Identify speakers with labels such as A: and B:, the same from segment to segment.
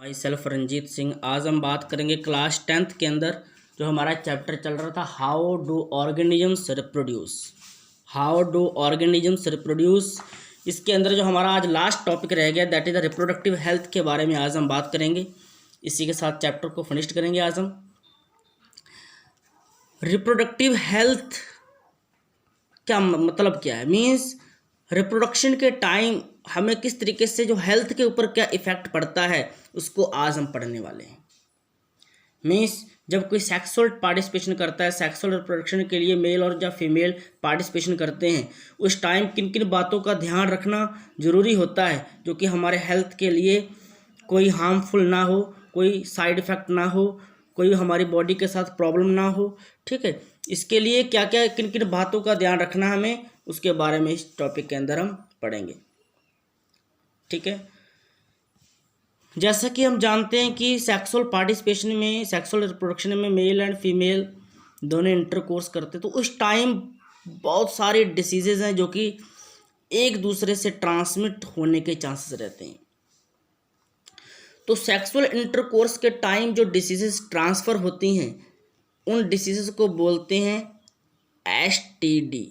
A: My self Ranjit Singh. आज हम बात करेंगे क्लास 10th के अंदर जो हमारा चैप्टर चल रहा था how do organisms reproduce. How do organisms reproduce, इसके अंदर जो हमारा आज लास्ट टॉपिक रह गया that is the reproductive health के बारे में आज हम बात करेंगे। इसी के साथ चैप्टर को फिनिश करेंगे आज हम। रिप्रोडक्टिव हेल्थ क्या मतलब क्या है, मीन्स रिप्रोडक्शन के टाइम हमें किस तरीके से जो हेल्थ के ऊपर क्या इफ़ेक्ट पड़ता है उसको आज हम पढ़ने वाले हैं। मीन्स जब कोई सेक्सुअल पार्टिसिपेशन करता है, सेक्सुअल रिप्रोडक्शन के लिए मेल और या फीमेल पार्टिसिपेशन करते हैं, उस टाइम किन किन बातों का ध्यान रखना ज़रूरी होता है जो कि हमारे हेल्थ के लिए कोई हार्मफुल ना हो, कोई साइड इफ़ेक्ट ना हो, कोई हमारी बॉडी के साथ प्रॉब्लम ना हो। ठीक है, इसके लिए क्या क्या किन किन बातों का ध्यान रखना हमें, उसके बारे में इस टॉपिक के अंदर हम पढ़ेंगे। ठीक है, जैसा कि हम जानते हैं कि सेक्सुअल पार्टिसिपेशन में, सेक्सुअल रिप्रोडक्शन में मेल एंड फीमेल दोनों इंटरकोर्स करते हैं, तो उस टाइम बहुत सारे डिसीजेज हैं जो कि एक दूसरे से ट्रांसमिट होने के चांसेस रहते हैं। तो सेक्सुअल इंटरकोर्स के टाइम जो डिसीजेस ट्रांसफ़र होती हैं उन डिसीजेस को बोलते हैं STD।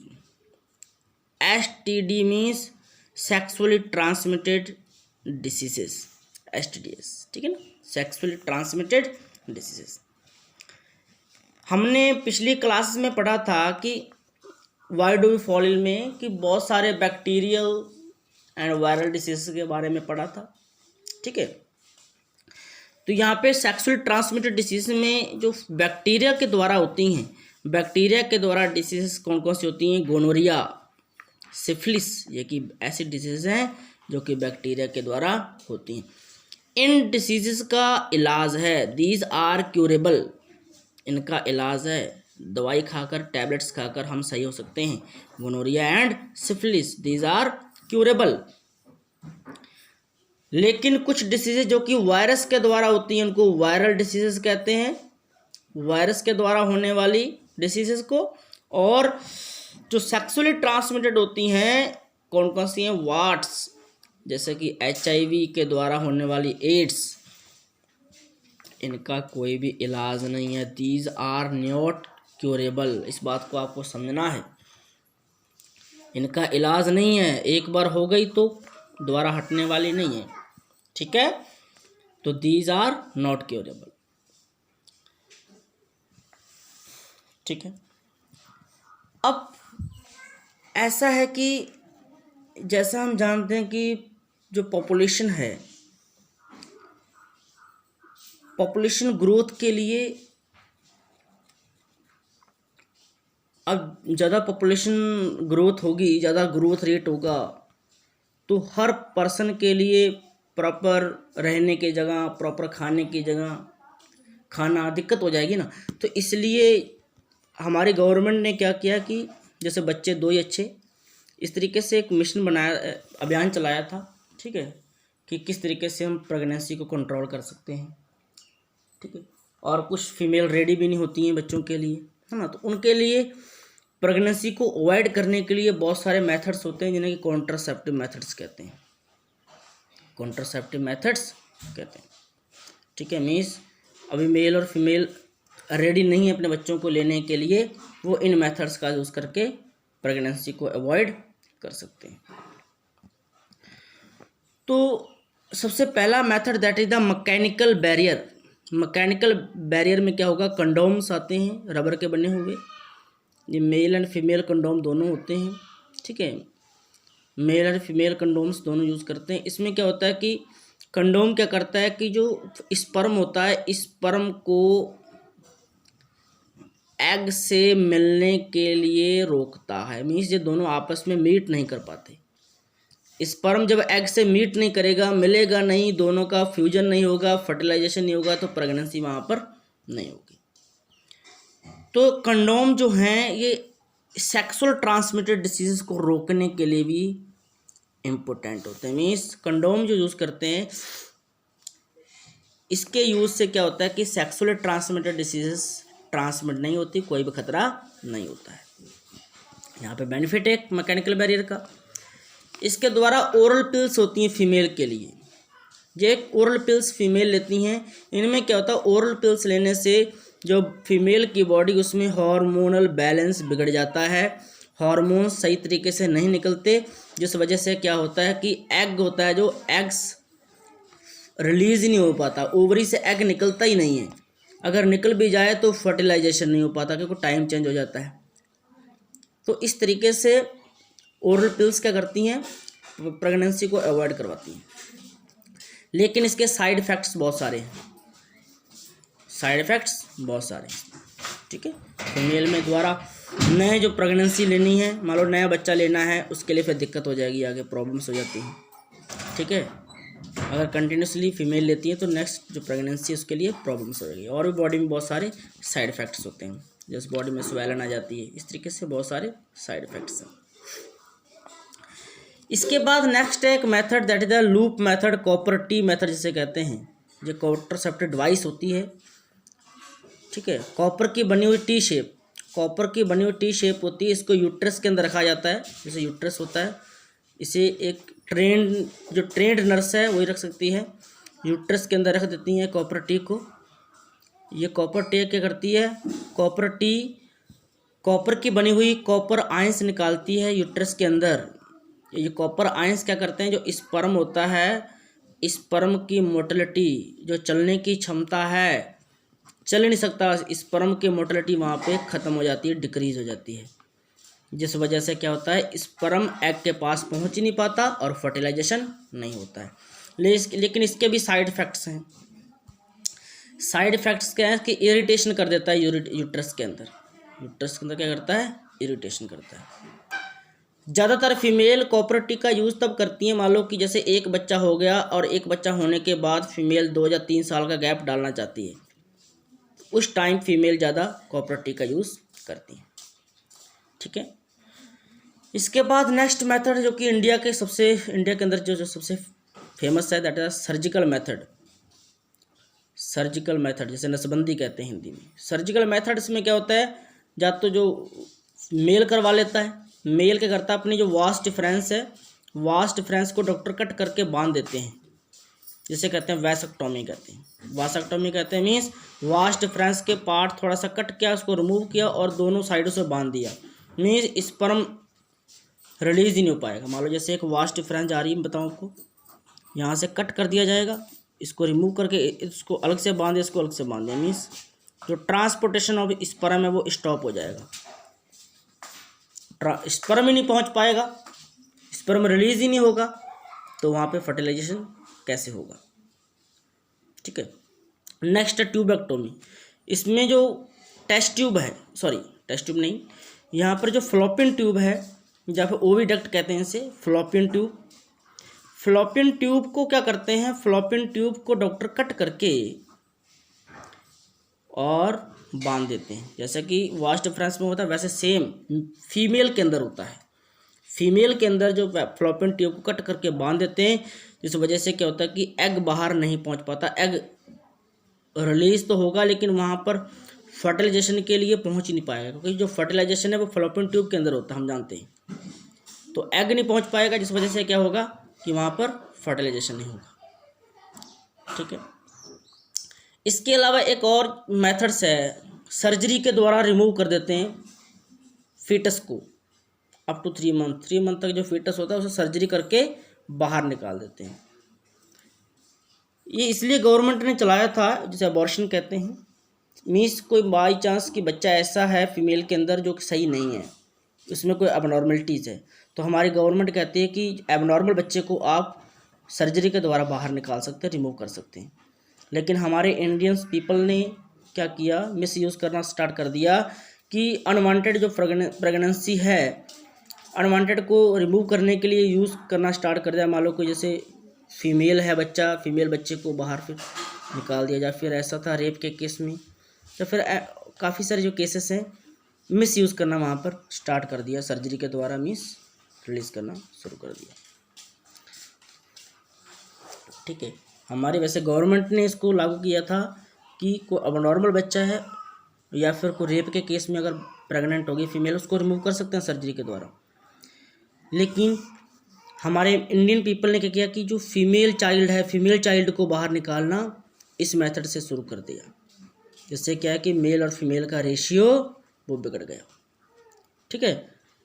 A: STD means sexually transmitted diseases, STDs। ठीक है ना, सेक्सुअली ट्रांसमिटेड डिसीजेस। हमने पिछली क्लास में पढ़ा था कि why do we fall ill में कि बहुत सारे बैक्टीरियल एंड वायरल डिसीज के बारे में पढ़ा था। ठीक है, तो यहाँ पे सेक्सुअल ट्रांसमिटेड डिसीज में जो बैक्टीरिया के द्वारा होती हैं, बैक्टीरिया के द्वारा डिसीज कौन कौन सी होती हैं, गोनोरिया, सिफिलिस, ये कि ऐसी डिसीज हैं जो कि बैक्टीरिया के द्वारा होती हैं। इन डिसीज़ का इलाज है, दीज आर क्यूरेबल, इनका इलाज है, दवाई खाकर, टैबलेट्स खाकर हम सही हो सकते हैं। Gonorrhoea and syphilis these are curable. लेकिन कुछ डिसीजेज जो कि वायरस के द्वारा होती हैं उनको वायरल डिसीजेज कहते हैं, वायरस के द्वारा होने वाली डिसीजेज को। और जो सेक्सुअली ट्रांसमिटेड होती हैं कौन कौन सी हैं, वाट्स, जैसे कि HIV के द्वारा होने वाली एड्स, इनका कोई भी इलाज नहीं है। दीज आर नॉट क्यूरेबल, इस बात को आपको समझना है, इनका इलाज नहीं है, एक बार हो गई तो दोबारा हटने वाली नहीं है। ठीक है, तो दीज आर नॉट क्यूरेबल। ठीक है, अब ऐसा है कि जैसा हम जानते हैं कि जो पॉपुलेशन है, पॉपुलेशन ग्रोथ के लिए अब ज़्यादा पॉपुलेशन ग्रोथ होगी, ज़्यादा ग्रोथ रेट होगा, तो हर पर्सन के लिए प्रॉपर रहने की जगह, प्रॉपर खाने की जगह, खाना दिक्कत हो जाएगी ना। तो इसलिए हमारी गवर्नमेंट ने क्या किया कि जैसे बच्चे दो ही अच्छे, इस तरीके से एक मिशन बनाया, अभियान चलाया था। ठीक है, कि किस तरीके से हम प्रेगनेंसी को कंट्रोल कर सकते हैं। ठीक है, और कुछ फीमेल रेडी भी नहीं होती हैं बच्चों के लिए, है ना, तो उनके लिए प्रेगनेंसी को अवॉइड करने के लिए बहुत सारे मेथड्स होते हैं जिन्हें कि कॉन्ट्रासेप्टिव मेथड्स कहते हैं, कॉन्ट्रासेप्टिव मेथड्स कहते हैं। ठीक है, मीन्स अभी मेल और फीमेल रेडी नहीं है अपने बच्चों को लेने के लिए, वो इन मेथड्स का यूज़ करके प्रेगनेंसी को अवॉइड कर सकते हैं। तो सबसे पहला method that is the mechanical barrier. Mechanical barrier में क्या होगा, कंडोम्स आते हैं रबर के बने हुए, ये मेल एंड फीमेल कंडोम दोनों होते हैं। ठीक है, मेल एंड फीमेल कंडोम्स दोनों यूज़ करते हैं। इसमें क्या होता है कि कंडोम क्या करता है कि जो स्पर्म होता है, स्पर्म को एग से मिलने के लिए रोकता है, मीन्स ये दोनों आपस में मीट नहीं कर पाते। स्पर्म जब एग से मीट नहीं करेगा, मिलेगा नहीं, दोनों का फ्यूजन नहीं होगा, फर्टिलाइजेशन नहीं होगा, तो प्रेगनेंसी वहाँ पर नहीं होगी। तो कंडोम जो हैं ये सेक्सुअल ट्रांसमिटेड डिसीज़ को रोकने के लिए भी इम्पोर्टेंट होते हैं। मीन्स कंडोम जो यूज़ करते हैं, इसके यूज़ से क्या होता है कि सेक्सुअली ट्रांसमिटेड डिसीजेस ट्रांसमिट नहीं होती, कोई भी खतरा नहीं होता है। यहाँ पे बेनिफिट है मैकेनिकल बैरियर का। इसके द्वारा ओरल पिल्स होती हैं फीमेल के लिए, ये एक ओरल पिल्स फीमेल लेती हैं। इनमें क्या होता है, ओरल पिल्स लेने से जो फीमेल की बॉडी उसमें हार्मोनल बैलेंस बिगड़ जाता है, हार्मोन सही तरीके से नहीं निकलते, जिस वजह से क्या होता है कि एग होता है, जो एग्स रिलीज ही नहीं हो पाता, ओवरी से एग निकलता ही नहीं है, अगर निकल भी जाए तो फर्टिलाइजेशन नहीं हो पाता क्योंकि टाइम चेंज हो जाता है। तो इस तरीके से ओरल पिल्स क्या करती हैं, प्रेगनेंसी को अवॉइड करवाती हैं। लेकिन इसके साइड इफ़ेक्ट्स बहुत सारे हैं, साइड इफ़ेक्ट्स बहुत सारे हैं। ठीक है, फीमेल में द्वारा नए जो प्रेगनेंसी लेनी है, मान लो नया बच्चा लेना है, उसके लिए फिर दिक्कत हो जाएगी, आगे प्रॉब्लम्स हो जाती हैं। ठीक है, अगर कंटिन्यूसली फीमेल लेती है तो नेक्स्ट जो प्रेगनेंसी है उसके लिए प्रॉब्लम्स हो जाएगी। और भी बॉडी में बहुत सारे साइड इफ़ेक्ट्स होते हैं, जैसे बॉडी में स्वेलन आ जाती है, इस तरीके से बहुत सारे साइड इफ़ेक्ट्स हैं। इसके बाद नेक्स्ट है एक method, that is the loop method, copper T method जिसे कहते हैं। जो कॉन्ट्रासेप्टिव डिवाइस होती है, ठीक है, कॉपर की बनी हुई टी शेप, कॉपर की बनी हुई टी शेप होती है, इसको यूट्रस के अंदर रखा जाता है, जैसे यूट्रस होता है, इसे एक ट्रेंड नर्स है वही रख सकती है, यूट्रस के अंदर रख देती है कॉपर टी को। ये कॉपर टी क्या करती है, कॉपर टी कॉपर की बनी हुई कॉपर आयंस निकालती है यूट्रस के अंदर। ये कॉपर आयंस क्या करते हैं, जो स्पर्म होता है, स्पर्म की मोटिलिटी, जो चलने की क्षमता है, चल नहीं सकता, स्पर्म की मोटिलिटी वहाँ पे ख़त्म हो जाती है, डिक्रीज हो जाती है, जिस वजह से क्या होता है, स्पर्म एग के पास पहुँच ही नहीं पाता और फर्टिलाइजेशन नहीं होता है। लेकिन इसके भी साइड इफ़ेक्ट्स हैं। साइड इफ़ेक्ट्स क्या है कि इरिटेशन कर देता है यूट्रस के अंदर, यूट्रस के अंदर क्या करता है, इरिटेशन करता है। ज़्यादातर फीमेल कॉपर टी का यूज़ तब करती हैं, मान लो कि जैसे एक बच्चा हो गया और एक बच्चा होने के बाद फीमेल 2 या 3 साल का गैप डालना चाहती है, उस टाइम फीमेल ज़्यादा कॉपर टी का यूज़ करती है। ठीक है, इसके बाद नेक्स्ट मेथड जो कि इंडिया के अंदर जो सबसे फेमस है, that is surgical method. Surgical method जिसे नसबंदी कहते हैं हिंदी में। सर्जिकल मेथड इसमें क्या होता है, या तो जो मेल करवा लेता है, मेल क्या करता है, अपनी जो वास्ट डिफरेंस है, वास्ट डिफरेंस को डॉक्टर कट करके बांध देते हैं, जिसे कहते हैं वैसेक्टोमी कहते हैं। वैसेक्टोमी कहते हैं मीन्स वास्ट डिफरेंस के पार्ट थोड़ा सा कट किया, उसको रिमूव किया और दोनों साइडों से बांध दिया, मीन्स स्पर्म रिलीज ही नहीं हो पाएगा। मान लो जैसे एक वास्ट डिफरेंस जा रही है, बताऊँ आपको, यहाँ से कट कर दिया जाएगा, इसको रिमूव करके इसको अलग से बांधे, इसको अलग से बांधे, मीन्स जो ट्रांसपोर्टेशन ऑफ स्पर्म है वो स्टॉप हो जाएगा, स्पर्म ही नहीं पहुंच पाएगा, स्पर्म रिलीज ही नहीं होगा, तो वहाँ पे फर्टिलाइजेशन कैसे होगा। ठीक है, नेक्स्ट है ट्यूबेक्टोमी। इसमें जो टेस्ट ट्यूब है, सॉरी टेस्ट ट्यूब नहीं, यहाँ पर जो फ्लोपियन ट्यूब है, या फिर ओविडक्ट कहते हैं इसे, फ्लोपियन ट्यूब। फ्लोपियन ट्यूब को क्या करते हैं, फ्लोपियन ट्यूब को डॉक्टर कट करके और बांध देते हैं, जैसा कि वास्ट डिफरेंस में होता है वैसे सेम फीमेल के अंदर होता है। फीमेल के अंदर जो फ्लोपियन ट्यूब को कट करके बांध देते हैं, जिस वजह से क्या होता है कि एग बाहर नहीं पहुंच पाता, एग रिलीज तो होगा लेकिन वहाँ पर फर्टिलाइजेशन के लिए पहुंच ही नहीं पाएगा, क्योंकि जो फर्टिलाइजेशन है वो फ्लोपियन ट्यूब के अंदर होता है, हम जानते हैं। तो एग नहीं पहुँच पाएगा, जिस वजह से क्या होगा कि वहाँ पर फर्टिलाइजेशन नहीं होगा। ठीक है, इसके अलावा एक और मेथड्स है, सर्जरी के द्वारा रिमूव कर देते हैं फीटस को, अप टू 3 मंथ तक जो फीटस होता है उसे सर्जरी करके बाहर निकाल देते हैं। ये इसलिए गवर्नमेंट ने चलाया था, जिसे अबॉर्शन कहते हैं, मीन्स कोई बाई चांस कि बच्चा ऐसा है फीमेल के अंदर जो कि सही नहीं है, उसमें कोई एबनॉर्मलिटीज़ है, तो हमारी गवर्नमेंट कहती है कि एबनॉर्मल बच्चे को आप सर्जरी के द्वारा बाहर निकाल सकते हैं, रिमूव कर सकते हैं। लेकिन हमारे इंडियंस पीपल ने क्या किया, मिस यूज़ करना स्टार्ट कर दिया कि अनवांटेड जो प्रेगनेंसी है, अनवांटेड को रिमूव करने के लिए यूज़ करना स्टार्ट कर दिया। मान लो कोई जैसे फीमेल है बच्चा, फीमेल बच्चे को बाहर फिर निकाल दिया, या फिर ऐसा था रेप के केस में, या फिर काफ़ी सारे जो केसेस हैं मिस यूज़ करना वहाँ पर स्टार्ट कर दिया, सर्जरी के द्वारा मिस रिलीज़ करना शुरू कर दिया। ठीक है, हमारे वैसे गवर्नमेंट ने इसको लागू किया था कि कोई अबनॉर्मल बच्चा है या फिर कोई रेप के केस में अगर प्रेग्नेंट होगी फीमेल, उसको रिमूव कर सकते हैं सर्जरी के द्वारा। लेकिन हमारे इंडियन पीपल ने क्या किया कि जो फीमेल चाइल्ड है, फीमेल चाइल्ड को बाहर निकालना इस मेथड से शुरू कर दिया, जिससे क्या है कि मेल और फीमेल का रेशियो वो बिगड़ गया। ठीक है,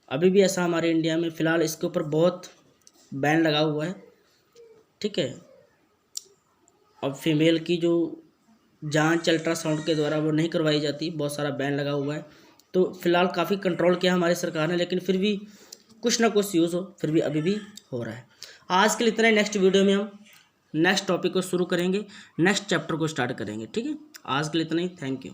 A: अभी भी ऐसा हमारे इंडिया में फ़िलहाल इसके ऊपर बहुत बैन लगा हुआ है। ठीक है, अब फीमेल की जो जांच अल्ट्रासाउंड के द्वारा वो नहीं करवाई जाती, बहुत सारा बैन लगा हुआ है। तो फिलहाल काफ़ी कंट्रोल किया हमारी सरकार ने, लेकिन फिर भी कुछ ना कुछ यूज़ हो, फिर भी अभी भी हो रहा है। आज के लिए इतना ही। नेक्स्ट वीडियो में हम नेक्स्ट टॉपिक को शुरू करेंगे, नेक्स्ट चैप्टर को स्टार्ट करेंगे। ठीक है, आज के लिए इतना ही। Thank you.